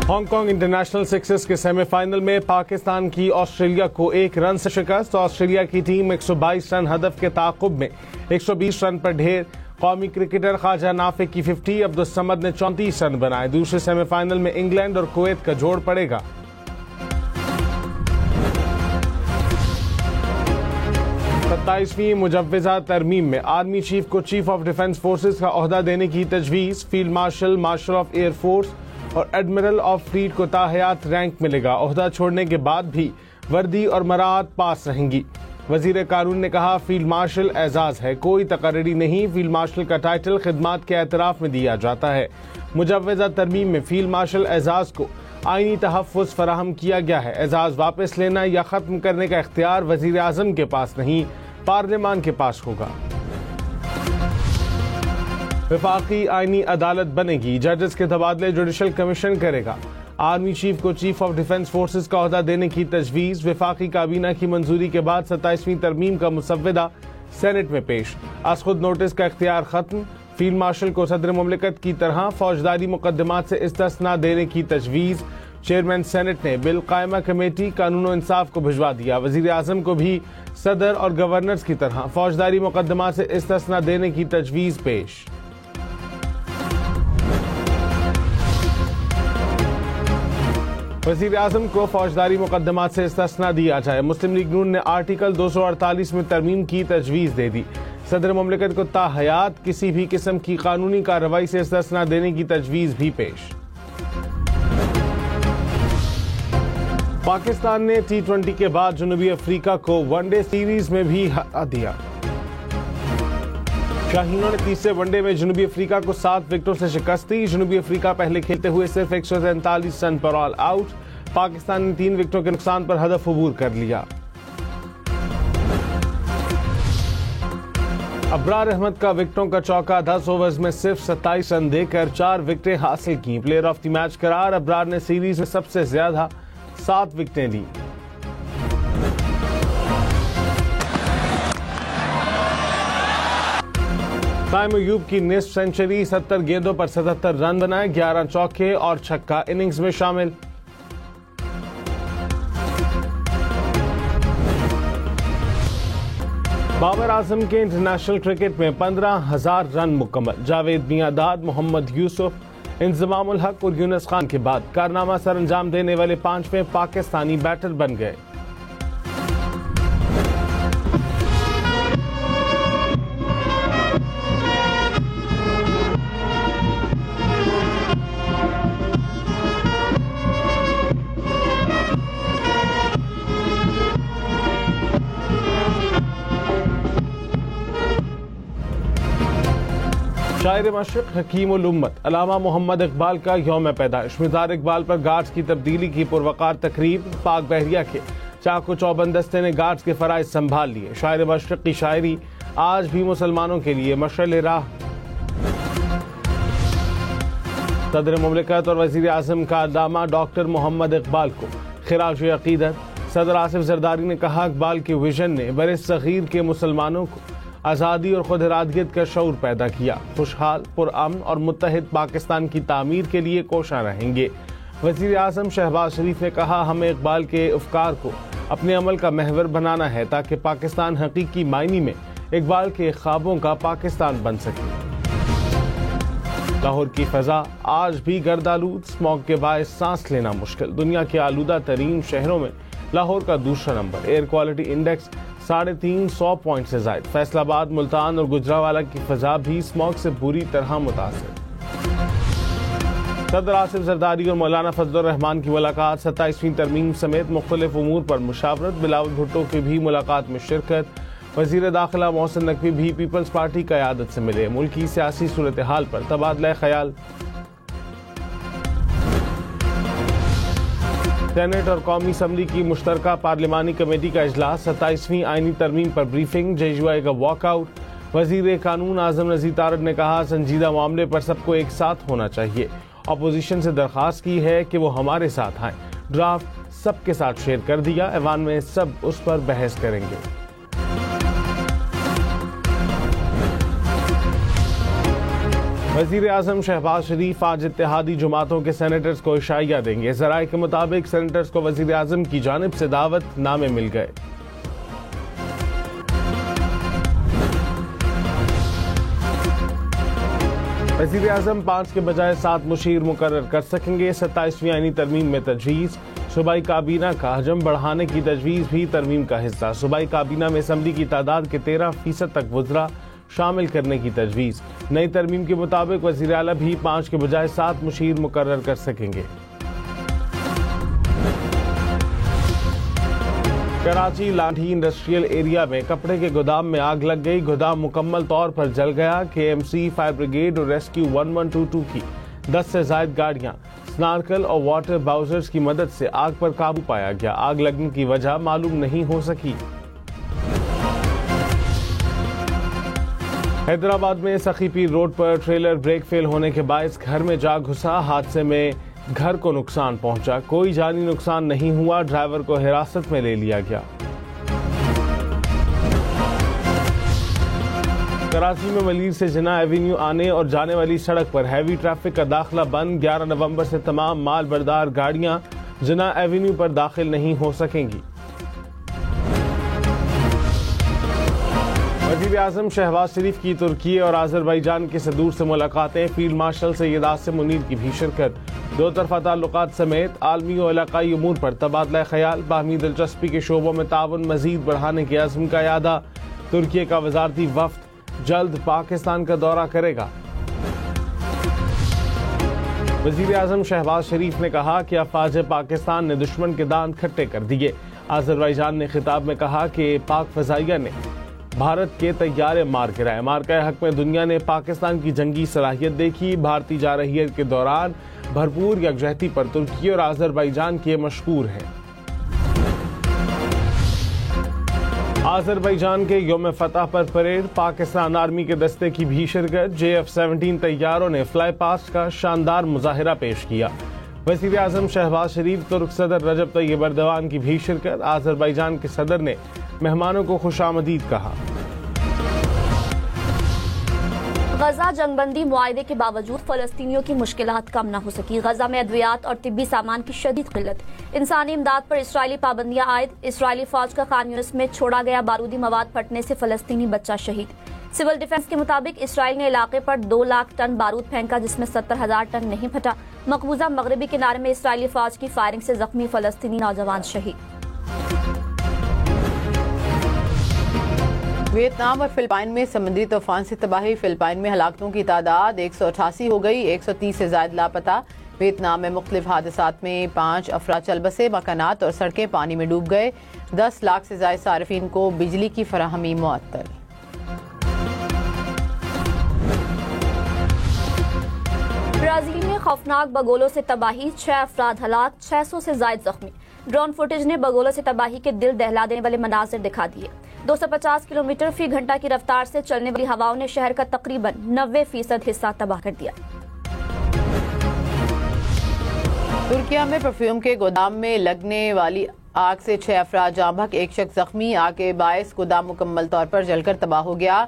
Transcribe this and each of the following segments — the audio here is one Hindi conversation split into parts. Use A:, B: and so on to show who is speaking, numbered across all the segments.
A: हांगकांग इंटरनेशनल सिक्सेस के सेमीफाइनल में पाकिस्तान की ऑस्ट्रेलिया को 1 रन से शिकस्त। ऑस्ट्रेलिया की टीम 122 रन हदफ के ताक़ुब में 120 रन पर ढेर। कौमी क्रिकेटर ख्वाजा नाफे की 50, अब्दुल समद ने 34 रन बनाए। दूसरे सेमीफाइनल में इंग्लैंड और कुवैत का जोड़ पड़ेगा। सत्ताईसवीं मुजव्वज़ा तरमीम में आर्मी चीफ को चीफ ऑफ डिफेंस फोर्सेज का ओहदा देने की तजवीज़। Field marshal, marshal of air force और एडमिरल ऑफ फ्लीट को ताहयात रैंक मिलेगा। ओहदा छोड़ने के बाद भी वर्दी और मराहत पास रहेंगी। वजीर कानून ने कहा, फील्ड मार्शल एजाज है, कोई तकर्री नहीं। फील्ड मार्शल का टाइटल खिदमात के एतराफ में दिया जाता है। मुजव्वज़ा तरमीम में फील्ड मार्शल एजाज को आईनी तहफ़्फ़ुज़ फराहम किया गया है। एजाज वापस लेना या ख़त्म करने का इख्तियार वज़ीर आज़म के पास नहीं, पार्लियामान के पास होगा। वफाकी आईनी अदालत बनेगी, जजेस के तबादले जुडिशल कमीशन करेगा। आर्मी चीफ को चीफ ऑफ डिफेंस फोर्सेज का ओहदा देने की तजवीज़। वफाकी काबीना की मंजूरी के बाद 27वीं तरमीम का मुसव्वदा सेनेट में पेश। आज खुद नोटिस का इख्तियार खत्म। फील्ड मार्शल को सदर मुमलिकत की तरह फौजदारी मुकदमात से इस्तिस्ना देने की तजवीज़। चेयरमैन सेनेट ने बिल कायमा कमेटी कानून और इंसाफ को भिजवा दिया। वजीर आजम को भी सदर और गवर्नर्स की तरह फौजदारी मुकदमात से इस्तिस्ना देने की तजवीज़ पेश। वज़ीर आज़म को फौजदारी मुकदमात से इस्तिस्ना दिया जाए। मुस्लिम लीग नून ने आर्टिकल 248 में तरमीम की तजवीज़ दे दी। सदर मुमलिकत को ताहयात किसी भी किस्म की कानूनी कार्रवाई से इस्तिस्ना देने की तजवीज़ भी पेश। पाकिस्तान ने T20 के बाद जनूबी अफ्रीका को वनडे सीरीज में भी हरा दिया। शाहीनों ने तीसरे वनडे में जनूबी अफ्रीका को 7 विकेटों से शिकस्त दी। जनूबी अफ्रीका पहले खेलते हुए सिर्फ 143 रन पर ऑल आउट। पाकिस्तान ने 3 विकेटों के नुकसान पर हदफ अबूर कर लिया। अबरार अहमद का विकेटों का चौका, 10 ओवर्स में सिर्फ 27 रन देकर 4 विकेटें हासिल की। प्लेयर ऑफ द मैच करार। अबरार ने सीरीज में सबसे ज्यादा 7 विकेटें ली। ताइम अयूब की निस्फ सेंचुरी, 70 गेंदों पर 77 रन बनाए, 11 चौके और छक्का इनिंग्स में शामिल। बाबर आजम के इंटरनेशनल क्रिकेट में 15,000 रन मुकम्मल। जावेद मियांदाद, मोहम्मद यूसुफ, इंजमामुल हक और यूनुस खान के बाद कारनामा सर अंजाम देने वाले 5वें पाकिस्तानी बैटर बन गए। शायर मशरिक़ हकीम उल उम्मत अल्लामा मोहम्मद इकबाल का यौम पैदाइश। मिज़ार इकबाल पर गार्ड्स की तब्दीली की पुरवकार तकरीब। पाक बहरिया के चाको चौबंद दस्ते ने गार्ड्स के फराइज संभाल लिए। शायर मशरिक़ की शायरी आज भी मुसलमानों के लिए मशअल राह। सदर मुमलिकत और वज़ीर आज़म का अल्लामा डॉक्टर मोहम्मद इकबाल को खिराज अक़ीदत। सदर आसिफ ज़रदारी ने कहा, इकबाल के विजन ने बरे-सग़ीर के मुसलमानों को आज़ादी और खुद इरादियत का शऊर पैदा किया। खुशहाल, पुरअमन और मुत्तहिद पाकिस्तान की तामीर के लिए कोशा रहेंगे। वज़ीर आज़म शहबाज शरीफ ने कहा, हमें इकबाल के अफ़कार को अपने अमल का महवर बनाना है ताकि पाकिस्तान हकीकी मायने में इकबाल के ख्वाबों का पाकिस्तान बन सके। लाहौर की फ़ज़ा आज भी गर्दालूद, स्मॉग के बायस सांस लेना मुश्किल। दुनिया के आलूदा तरीन शहरों में लाहौर का दूसरा number. Air quality index 350 point से जायद। फैसलाबाद, मुल्तान और गुजरावाला की फ़ज़ा भी स्मॉग से बुरी तरह मुतासिर। सदर आसिफ ज़रदारी और मौलाना फजलुर रहमान की मुलाकात। 27वीं तरमीम समेत मुख्तलिफ उमूर पर मुशावरत। बिलावल भुट्टो की भी मुलाकात में शिरकत। वज़ीर दाखिला मोहसिन नकवी भी पीपल्स पार्टी क़यादत से मिले। मुल्की सियासी सूरत हाल पर तबादला ख्याल। सेनेट और कौमी असम्बली की मुश्तरका पार्लिमानी कमेटी का इजलास। 27वीं आईनी तरमीम पर ब्रीफिंग। JUI का वॉकआउट। वज़ीर कानून आज़म रज़ी तारड़ ने कहा, संजीदा मामले पर सबको एक साथ होना चाहिए। अपोजिशन से दरख्वास्त की है कि वो हमारे साथ आए। ड्राफ्ट सबके साथ शेयर कर दिया। ऐवान में सब उस पर बहस करेंगे। वज़ीर आज़म शहबाज शरीफ आज इत्तेहादी जमातों के सेनेटर्स को इशाइया देंगे। ज़राए के मुताबिक सेनेटर्स को वज़ीर आज़म की जानिब से दावत नामे मिल गए। वज़ीर आज़म 5 के बजाय 7 मुशीर मुकर्रर कर सकेंगे। 27वीं आईनी तरमीम में तजवीज़। सूबाई काबीना का हजम बढ़ाने की तजवीज़ भी तरमीम का हिस्सा। सूबाई काबीना में असम्बली की तादाद के 13% तक वज़रा शामिल करने की तजवीज़। नई तरमीम के मुताबिक वज़ीर आला भी 5 के बजाय 7 मुशीर मुकर्रर कर सकेंगे। कराची लाठी इंडस्ट्रियल एरिया में कपड़े के गोदाम में आग लग गई। गोदाम मुकम्मल तौर पर जल गया। KMC, फायर ब्रिगेड और रेस्क्यू 1122 की 10 से ज़ायद गाड़ियां, स्नार्कल और वाटर बाउजर्स की मदद से आग पर काबू पाया गया। आग लगने की वजह मालूम नहीं हो सकी। हैदराबाद में सखीपीर रोड पर ट्रेलर ब्रेक फेल होने के बायस घर में जा घुसा। हादसे में घर को नुकसान पहुंचा। कोई जानी नुकसान नहीं हुआ। ड्राइवर को हिरासत में ले लिया गया। कराची में मलीर से जिना एवेन्यू आने और जाने वाली सड़क पर हैवी ट्रैफिक का दाखिला बंद। 11 नवंबर से तमाम माल बरदार गाड़ियां जिना एवेन्यू पर दाखिल नहीं हो सकेंगी। वज़ीर आज़म शहबाज शरीफ की तुर्की और आज़रबाईजान के सदूर से मुलाकातें। फील्ड मार्शल सैयद आसिम मुनीर की भी शिरकत। दो तरफा ताल्लुकात समेत आलमी और इलाकाई उमूर पर तबादला ख्याल। बाहमी दिलचस्पी के शोबों में ताउन मजीद बढ़ाने के अज़्म का यादा। तुर्की का वज़ारती वफ़द जल्द पाकिस्तान का दौरा करेगा। वज़ीर आज़म शहबाज शरीफ ने कहा कि अफवाज पाकिस्तान ने दुश्मन के दांत खट्टे कर दिए। आज़रबाईजान ने खिताब में कहा कि पाक फ़ज़ाइया ने भारत के तैयारे मार गिराए। मार्का हक में दुनिया ने पाकिस्तान की जंगी सलाहियत देखी। भारतीय जारहियत के दौरान भरपूर यकजहती पर तुर्की और आज़रबाईजान के मशहूर हैं। आज़रबाईजान के यौम फतह पर परेड। पाकिस्तान आर्मी के दस्ते की भी शिरकत। JF-17 तैयारों ने फ्लाई पास्ट का शानदार मुजाहिरा पेश किया। वज़ीर आज़म शहबाज शरीफ, तुर्क सदर रजब तैयब एर्दोगान की भी शिरकत। आज़रबाईजान के सदर ने मेहमानों को खुशामदीद कहा।
B: गजा जंगबंदी मुआहदे के बावजूद फलस्तीनियों की मुश्किलात कम न हो सकी। गजा में अद्वियात और तिब्बी सामान की शदीद किल्लत। इंसानी इमदाद पर इसराइली पाबंदियां आयद। इसराइली फौज का खान यूनिस में छोड़ा गया बारूदी मवाद फटने से फलस्तीनी बच्चा शहीद। सिविल डिफेंस के मुताबिक इसराइल ने इलाके पर 2 लाख टन बारूद फेंका, जिसमें 70,000 टन नहीं फटा। मकबूजा मगरबी किनारे में इसराइली फौज की फायरिंग से जख्मी फलस्तीनी नौजवान शहीद।
C: वियतनाम और फिलिपाइन में समुद्री तूफान से तबाही। फिलिपाइन में हलाकतों की तादाद 188 हो गई। 130 से ज्यादा लापता। वियतनाम में मुख्तलिफ हादसात में 5 अफराद चल बसे। मकानात और सड़कें पानी में डूब गए। 10 लाख से ज्यादा सार्फिन को बिजली की फराहमी मुअत्तल।
B: ब्राजील में खौफनाक बगोलों से तबाही। 6 अफराद हलाक, 600 से ज्यादा जख्मी। ड्रोन फुटेज ने बगोलों से तबाही के दिल दहला देने वाले मनाजिर दिखा दिए। 250 किलोमीटर फी घंटा की रफ्तार से चलने वाली हवाओं ने शहर का तकरीबन 90% हिस्सा तबाह कर दिया।
C: तुर्किया में परफ्यूम के गोदाम में लगने वाली आग से 6 अफराद जाँ बहक, 1 शख्स जख्मी। आग के बायस गोदाम मुकम्मल तौर पर जलकर तबाह हो गया।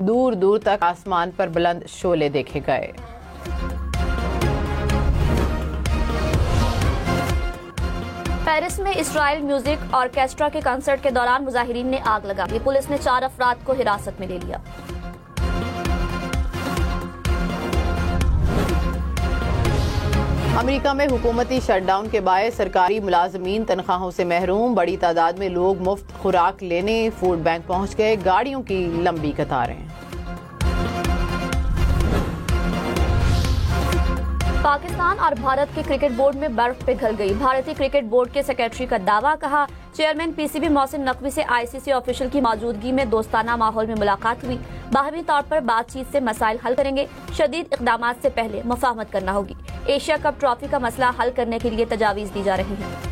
C: दूर दूर तक आसमान पर बुलंद शोले देखे गए।
B: पेरिस में इसराइल म्यूजिक ऑर्केस्ट्रा के कंसर्ट के दौरान मुजाहिरीन ने आग लगा दी। पुलिस ने 4 अफराद को हिरासत में ले लिया।
C: अमेरिका में हुकूमती शटडाउन के बायस सरकारी मुलाजमीन तनख्वाहों से महरूम। बड़ी तादाद में लोग मुफ्त खुराक लेने फूड बैंक पहुंच गए। गाड़ियों की लंबी कतारें।
B: पाकिस्तान और भारत के क्रिकेट बोर्ड में बर्फ पिघल गई। भारतीय क्रिकेट बोर्ड के सेक्रेटरी का दावा। कहा, चेयरमैन PCB मोहसिन नकवी से ICC ऑफिशियल की मौजूदगी में दोस्ताना माहौल में मुलाकात हुई। बाहमी तौर पर बातचीत से मसाइल हल करेंगे। शदीद इक़दामात से पहले मुफाहमत करना होगी। एशिया कप ट्रॉफी का मसला हल करने के लिए तजावीज़ दी जा रही है।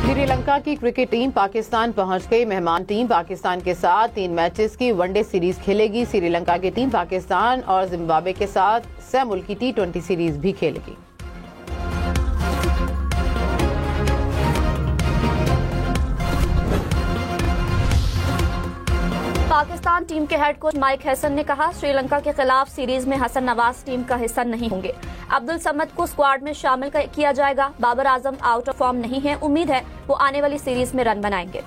C: श्रीलंका की क्रिकेट टीम पाकिस्तान पहुंच गई। मेहमान टीम पाकिस्तान के साथ 3 मैचेस की वनडे सीरीज खेलेगी। श्रीलंका की टीम पाकिस्तान और जिम्बाब्वे के साथ सह मुल्की T20 सीरीज भी खेलेगी।
B: पाकिस्तान टीम के हेड कोच माइक हैसन ने कहा, श्रीलंका के खिलाफ सीरीज में हसन नवाज टीम का हिस्सा नहीं होंगे। अब्दुल समद को स्क्वाड में शामिल किया जाएगा। Babar Azam out of form नहीं है, उम्मीद है वो आने वाली सीरीज में रन बनाएंगे।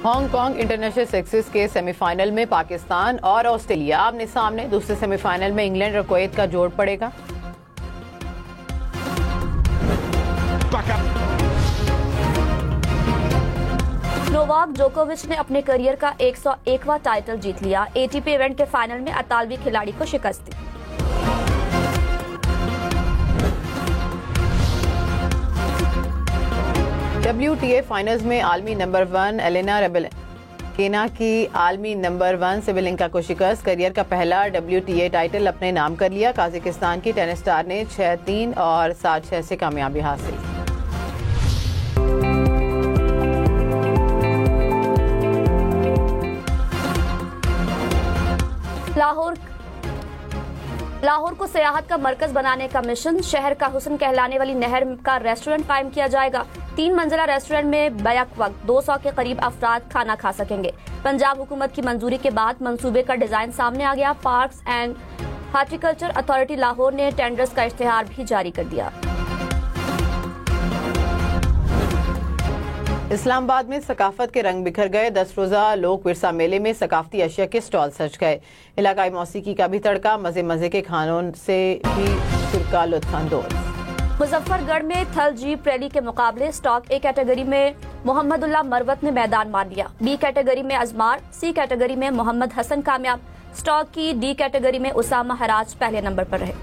C: हांगकांग इंटरनेशनल सिक्सेस के सेमीफाइनल में पाकिस्तान और ऑस्ट्रेलिया आमने सामने। दूसरे सेमीफाइनल में इंग्लैंड और कुवैत का जोड़ पड़ेगा।
B: नोवाक जोकोविच ने अपने करियर का 101वां टाइटल जीत लिया। एटीपी इवेंट के फाइनल में इतालवी खिलाड़ी को शिकस्त दी।
C: WTA फाइनल्स में आलमी नंबर 1 एलेना रबैलेंका की आलमी नंबर 1 सेबेलेंका को शिकस्त। करियर का पहला WTA टाइटल अपने नाम कर लिया। काजाकिस्तान की टेनिस स्टार ने 6-3 और 7-6 से कामयाबी हासिल।
B: लाहौर को सियाहत का मरकज बनाने का मिशन। शहर का हुस्न कहलाने वाली नहर का रेस्टोरेंट कायम किया जाएगा। 3 मंजिला रेस्टोरेंट में बैक वक्त 200 के करीब अफराद खाना खा सकेंगे। पंजाब हुकूमत की मंजूरी के बाद मंसूबे का डिजाइन सामने आ गया। Parks and horticulture authority Lahore ने टेंडर्स का इश्तिहार भी जारी कर दिया।
C: इस्लामाबाद में सकाफत के रंग बिखर गए। 10 रोजा लोक विरसा मेले में सकाफती अशिया के स्टॉल सज गए। इलाकाई मौसीकी का भी तड़का। मजे मजे के खानों से भी फिरका लुत्फानंदोज।
B: मुजफ्फरगढ़ में थल जीप रैली के मुकाबले स्टॉक ए कैटेगरी में मोहम्मदुल्लाह मरवत ने मैदान मार लिया। बी कैटेगरी में अजमार, सी कैटेगरी में मोहम्मद हसन कामयाब। स्टॉक की डी कैटेगरी में उसामा हराज पहले नंबर पर रहे।